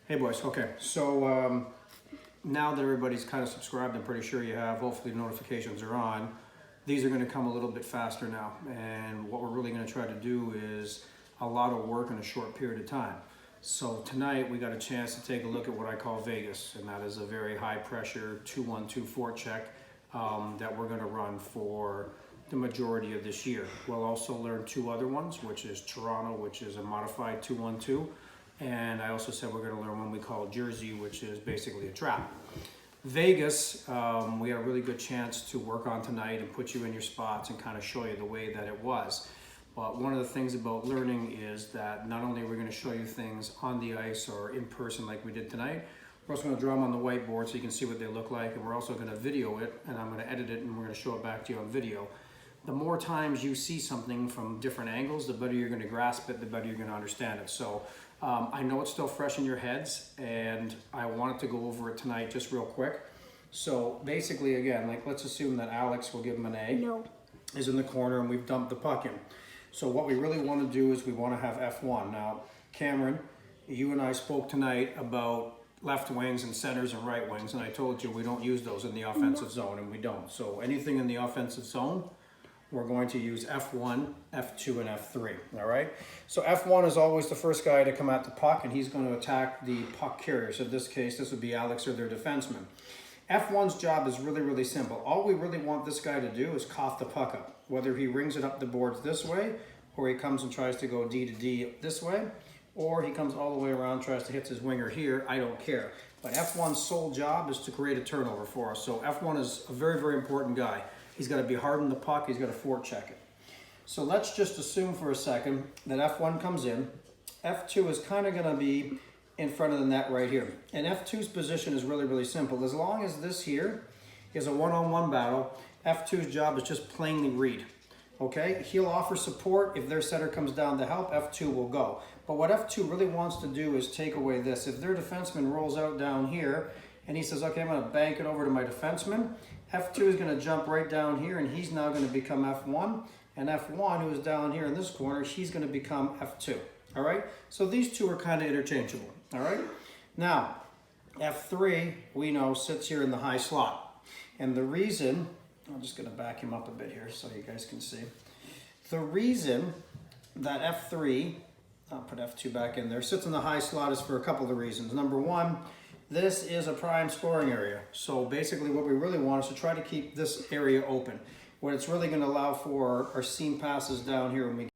Hey boys, okay, so now that everybody's kind of subscribed, I'm pretty sure you have, hopefully notifications are on. These are going to come a little bit faster now, and what we're really going to try to do is a lot of work in a short period of time. So tonight we got a chance to take a look at what I call Vegas, and that is a very high pressure 2-1-2 forecheck that we're going to run for the majority of this year. We'll also learn two other ones, which is Toronto, which is a modified 2-1-2. And I also said we're going to learn one we call Jersey, which is basically a trap. Vegas, we had a really good chance to work on tonight and put you in your spots and kind of show you the way that it was. But one of the things about learning is that not only are we going to show you things on the ice or in person like we did tonight, we're also going to draw them on the whiteboard so you can see what they look like, and we're also going to video it, and I'm going to edit it and we're going to show it back to you on video. The more times you see something from different angles, the better you're going to grasp it, the better you're going to understand it. So I know it's still fresh in your heads, and I wanted to go over it tonight just real quick. So basically, again, like let's assume that Alex, will give him an A, No. is in the corner and we've dumped the puck in. So what we really want to do is we want to have F1. Now, Cameron, you and I spoke tonight about left wings and centers and right wings, and I told you we don't use those in the offensive zone, and we don't. So anything in the offensive zone, we're going to use F1, F2, and F3, all right? So F1 is always the first guy to come at the puck, and he's going to attack the puck carrier. So in this case, this would be Alex or their defenseman. F1's job is really, really simple. All we really want this guy to do is cough the puck up, whether he rings it up the boards this way, or he comes and tries to go D to D this way, or he comes all the way around, tries to hit his winger here. I don't care. But F1's sole job is to create a turnover for us. So F1 is a very, very important guy. He's got to be hard on the puck. He's got to forecheck it. So let's just assume for a second that F1 comes in. F2 is kind of going to be in front of the net right here. And F2's position is really, really simple. As long as this here is a one-on-one battle, F2's job is just plainly read. Okay? He'll offer support. If their center comes down to help, F2 will go. But what F2 really wants to do is take away this. If their defenseman rolls out down here and he says, okay, I'm going to bank it over to my defenseman, F2 is going to jump right down here, and he's now going to become F1. And F1, who is down here in this corner, she's going to become F2. All right? So these two are kind of interchangeable. All right? Now, F3, we know, sits here in the high slot. And the reason, I'm just going to back him up a bit here so you guys can see. The reason that F3, I'll put F2 back in there, sits in the high slot is for a couple of reasons. Number one, this is a prime scoring area. So basically what we really want is to try to keep this area open. What it's really going to allow for are seam passes down here when we